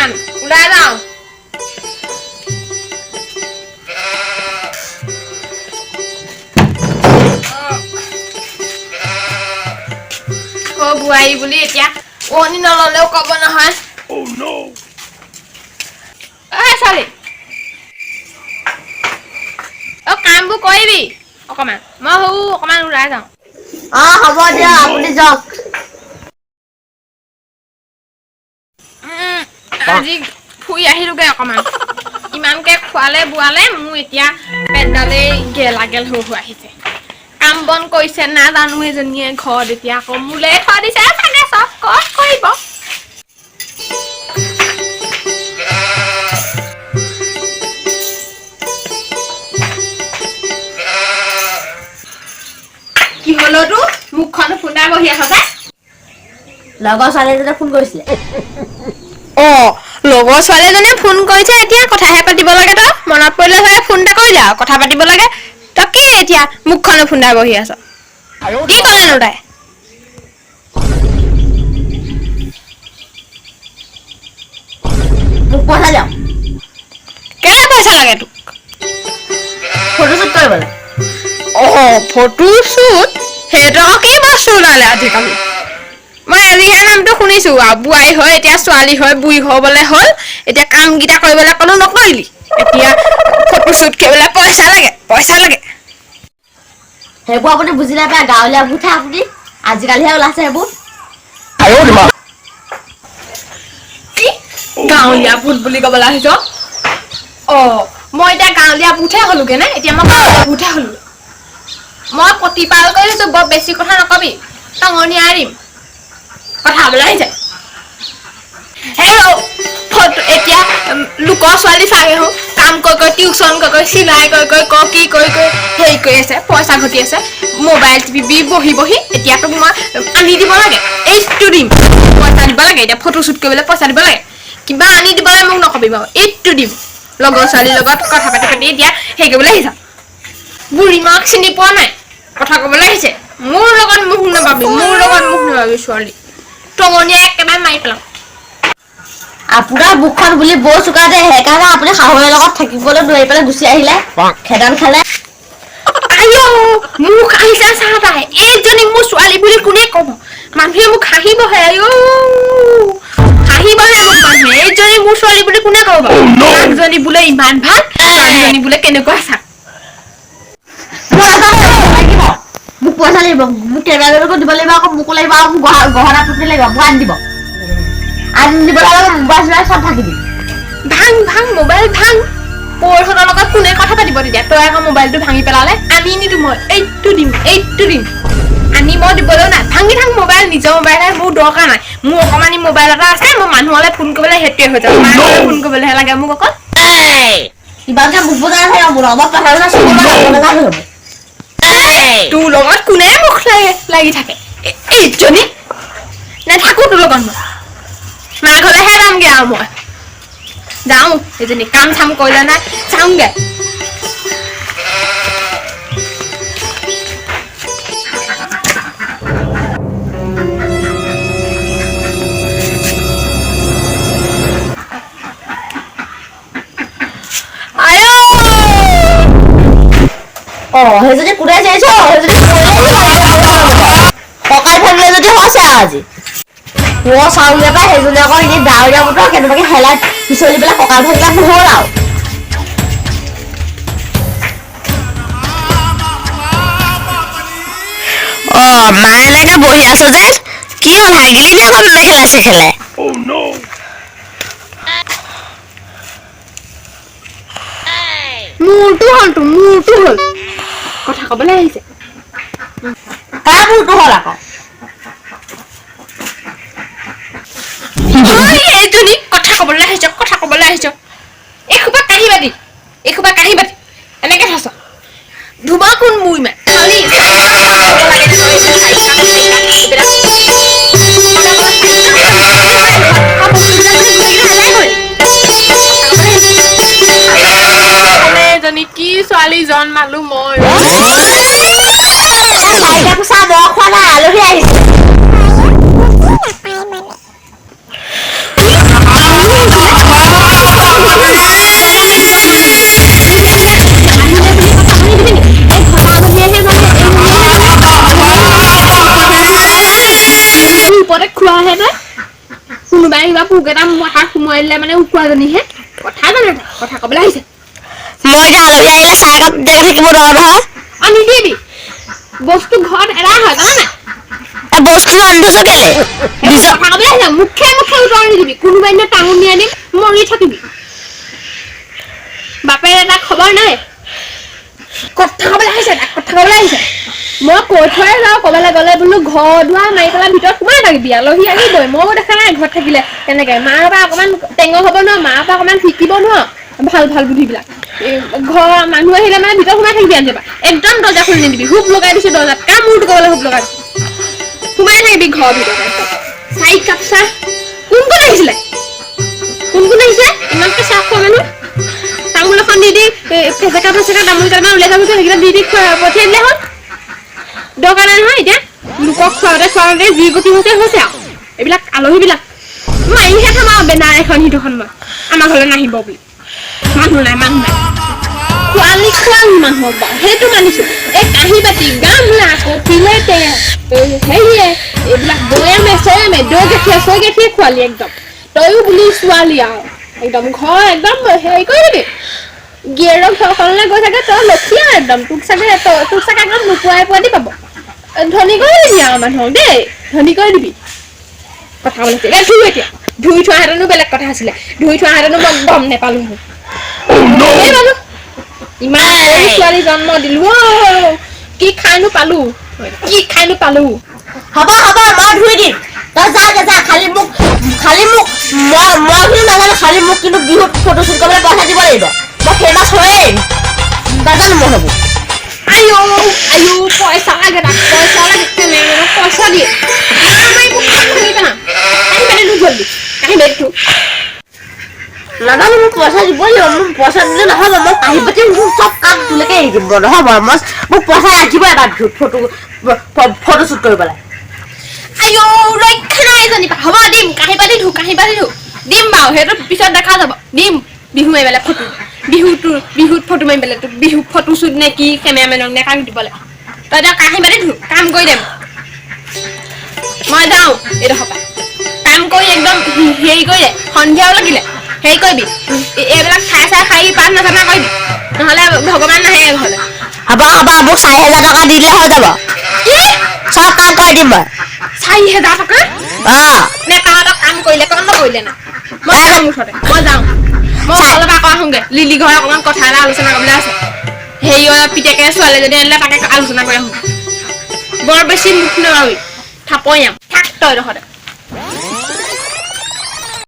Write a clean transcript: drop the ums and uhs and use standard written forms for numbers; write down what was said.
অকমান ওলাই যাওঁ বোৱাৰী বুলি এতিয়া ওৱনি নললেও ক'ব নহয় ছোৱালী কামবোৰ কৰিবি অকমান মই অকমান ওলাই যাওঁ হ'ব দিয়ক আপুনি যাওক আজি ফুৰি আহিলোগে অকমান ইমানকে খোৱালে বোৱালে মোৰ এতিয়া পেটডালেই গেল হৈ আহিছে কাম বন কৰিছে নাজানো এজনীয়ে ঘৰত এতিয়া আকৌ মোলে থৈ দিছে চাগে চব ক'ত কৰিব কি হলো তো মুখখন ফুটা বহি আছ যে লগৰ ছোৱালীজনীয়ে ফোন কৰিছিলে লগৰ ছোৱালীজনীয়ে ফোন কৰিছে এতিয়া কথাহে পাতিব লাগে তই মনত পৰিলে চাগে ফোন এটা কৰিলে আৰু কথা পাতিব লাগে তই কি এতিয়া মুখখন ফুটা বহি আছ কি ক'লেনো তাই মোক পইচা দিয়ক কেলে পইচা লাগে তোক ফটোশ্বুট কৰিবলৈ ফটোশ্বুট সেইটো কি বস্তু ওলালে আজিকালি মই আজিহে নামটো শুনিছো আৰু বোৱাৰী হৈ এতিয়া ছোৱালী হৈ বুঢ়ী হ'বলৈ হ'ল এতিয়া কামকেইটা কৰিবলৈ কোনো নকৰিলি এতিয়া ফটোশ্বুট কৰিবলৈ পইচা লাগে সেইবোৰ আপুনি বুজি নাপায় গাঁৱলীয়া বুঠা আপুনি আজিকালিহে ওলাইছে সেইবোৰ গাঁৱলীয়া ভূত বুলি ক'বলৈ আহিছ মই এতিয়া গাঁৱলীয়া ভূতহে হলোগে নে এতিয়া মই গাঁৱলীয়া ভূতহে হলো মই প্ৰতিপাল কৰিছো বৰ বেছি কথা নকবি টঙনি আৰিম কথা হ'বলৈ আহিছে এতিয়া লোকৰ ছোৱালী চাগে হো কাম কৰি টিউচন কৰি চিলাই কৰি কি কৰি হেৰি কৰি আছে পইচা ঘটি আছে মোবাইল টিপি বহি এতিয়া তোক মই আনি দিব লাগে এইটো দিম পইচা দিব লাগে এতিয়া ফটোশ্বুট কৰিবলৈ পইচা দিব লাগে কিবা আনি দিবলৈ মোক নকবি বাৰু এইটো দিম লগৰ ছোৱালীৰ লগত কথা পাতি এতিয়া হেৰি কৰিবলৈ আহিছা বুঢ়ী মাক চিনি পোৱা নাই কথা ক'বলৈ আহিছে মোৰ লগত মুখ নাপাবি ছোৱালী টঙনিয়ে একেবাৰে মাৰি পেলাম আপোনাৰ বুকখন বুলি বৰ চোকা দে সেইকাৰণে আপুনি শাহুৱেৰ লগত থাকিবলৈ নোৱাৰি পেলাই গুচি আহিলে খেদান খালে মোক আহিছে চাহ পাই এইজনী মোৰ ছোৱালী বুলি কোনে ক'ব মানুহে মোক হাঁহিবহে মোক মানুহে এইজনী মোৰ ছোৱালী বুলি কোনে ক'ব মাকজনী বোলে ইমান ভাল ছোৱালীজনী বোলে কেনেকুৱা চাক মোক পইচা লাগিব মোক কেইবাজনকো দিব লাগিব আকৌ মোকো লাগিব আৰু মোক গহনা পুতি লাগিব মোক আনি দিব মোবাইল চব থাকিবি ভাং মোবাইল ভাং পইচাৰ লগত কোনে কথা পাতিব তেতিয়া তই আকৌ মোবাইলটো ভাঙি পেলালে আনি নিদিওঁ মই এইটো দিম আনি মই দিবলৈও নাই ভাঙি থাক মোবাইল নিজৰ মোবাইল মোৰ দৰকাৰ নাই মোৰ অকমানি মোবাইল এটা আছে মই মানুহলৈ ফোন কৰিবলৈ সেইটোৱে হৈ যাব ফোন কৰিবলৈহে লাগে মোক অকল কিবাকে মোক বুজাই তোৰ লগত কোনে মুখ লাগি থাকে এইজনী নাথাকো তোৰ লগত মই মা ঘৰলৈহে যামগে আৰু মই যাওঁ এজনী কাম চাম কৰিলে নাই চাওঁগে সেইজনী কোনে চাইছ ককাই ভাঙিলে যদি হৈছে আজি মই চাউলে পাই সেইজনী আকৌ এনেই ডাৱৰীয়া বতৰ কেনেবাকে হেলাই পিছলি পেলাই ককাই ভাঙিলা নহ'ল আৰু মা এনেকে বহি আছো যে কি হ'ল হাগিলি নে আকৌ মেখেলা চেখেলাই মূৰটো হ'ল কথা ক'বলৈ আহিছে মূৰটো হ'ল আকৌ এইজনী কথা ক'বলৈ আহিছ এসোপা কাঁহী বাতি এনেকে থৈছ ধুবা কোন মোৰ ইমান কি ছোৱালী জন্মালো মই আলহী আহিছে পোক এটা মাথাত সোমোৱাই দিলে মানে উকুৱাজনীহে কথা জানে কথা ক'বলৈ আহিছে মই এতিয়া আলহী আহিলে চাহ একাপ দিয়া থাকিব নোৱাৰো নহয় নিদিবি বস্তু ঘৰত এৰা হয় জানা বস্তু আনি থৈছ কেলে কথা ক'বলৈ আহিছে মুখে উত্তৰ নিদিবি কোনোবাই দিনা টাঙুনি আনিম মৰি থাকিবি বাপেৰে এটা খবৰ নাই কথা ক'বলৈ আহিছে মই কৈ থৈ যাওঁ ক'বলৈ গ'লে বোলো ঘৰ দুৱাৰ মাৰি পেলাই ভিতৰত সোমাই থাকিবি আলহী আহিবই ময়ো দেখা নাই ঘৰত থাকিলে তেনেকে মাৰ পৰা অকণমান টেঙৰ হ'ব নোৱাৰ মাৰ পৰা অকণমান শিকিব নোৱাৰ ভাল বুদ্ধিবিলাক ঘৰ মানুহ আহিলে মানে ভিতৰত সোমাই থাকিবি আনিবা একদম দৰ্জা খুলি নিদিবি হুপ লগাই দিছো দৰ্জাত কাৰ মূৰটো ক'বলৈ হুপ লগাই দিছো সোমাই থাকিবি ঘৰৰ ভিতৰত চাৰি কাপ চাহ কোন আহিছিলে ইমানকে চাহ খোৱা মানুহ তামোল এখন দি ফেচেকা তামোল কেইটামান উলিয়াই থাকোঁ সেইকেইটা দি পঠিয়াই দিলে হ'ল দৰকাৰ নাই নহয় এতিয়া লোকক খুৱাওঁতে যি গতি হৈছে আৰু এইবিলাক আলহীবিলাক মাৰিহে থম আৰু বেনাৰ এখন সিটোখন মই আমাৰ ঘৰলৈ নাহিব বুলি মানুহ নাই খোৱালি মানুহক বাৰু সেইটো মানিছো এই কাঁহী বাতি গামলা কপিলেটে হেৰিয়ে এইবিলাক বৈয়ামে চৈয়ামে দৈ গাখীৰ চৈ গাখীৰ খোৱালি একদম তয়ো বুলি ছোৱালী আৰু একদম ঘৰ একদম হেৰি কৰি দিবি গিয়েৰক ঘৰখনলৈ গৈ থাকে তই লক্ষী আৰু একদম তোক চাগে একদম নোপোৱাই পোৱালি পাব ধনী কৰি দিবি আৰু মানুহক দেই ধনী কৰি দিবি কথা কৈছে এতিয়া ধুই থোৱাহেঁতেনো বেলেগ কথা আছিলে ধুই থোৱাহেঁতেনো মই গম নেপালো ইমান সৰু ছোৱালী জন্ম দিলো কি খাইনো পালো হ'ব মই ধুই দিম তই যা খালি মোক মই কিন্তু নাজানো খালি মোক কিন্তু বিহুত ফটোশ্বুট কৰিবলৈ পইচা দিব লাগিব মই ফেমাছ হৈয়ে নাজানো মই হ'ব আয়ো পইচা লাগে পইচা দিয়ে নাজানো মোক পইচা দিব লাগিব মোক পইচা দিলে নহ'ব মই কাঁহী বাতি চব কাম তোলৈকে এৰি দিম নহ'ব মোক পইচা ৰাখিব এবাৰ বিহুত ফটোশ্বুট কৰিবলৈ আয়ো ৰক্ষা নাই জানিবা হ'ব দিম কাঁহী বাতি ধু দিম বাৰু সেইটো পিছত দেখা যাব দিম বিহু মাৰিবলৈ বিহুত ফটো মাৰিবলৈ তোক বিহু ফটোশ্বুট নে কি কেমেৰামেনক নে কাক দিবলৈ তই এতিয়া কাঁহী বাতি ধু কাম কৰি দিম মই যাওঁ এইডোখৰ পৰা কাম কৰি একদম হেৰি কৰি দে সন্ধিয়াও লাগিলে হেৰি কৰিবি এইবিলাক খাই খাই পাত নাচানা কৰিবি নহ'লে ভগৱান নাহে ঘৰলৈ হ'ব মোক 4,000 টকা দিলে হৈ যাব কি চব কাম কৰি দিম মই 4,000 টকা নে তাহাঁতক কাম কৰিলে কম নকৰিলে না মই যাওঁ মুঠতে মই ঘৰৰ পৰা আকৌ আহোঁগৈ লিলি ঘৰ অকণমান কথা এটা আলোচনা কৰিবলৈ আছে হেৰি পিতেকে ছোৱালী যদি আনিলে তাকে আলোচনা কৰি আহোঁ বৰ বেছি মুখ নামাৰিবি থাপৰীয়াম থাক তই ডোখৰতে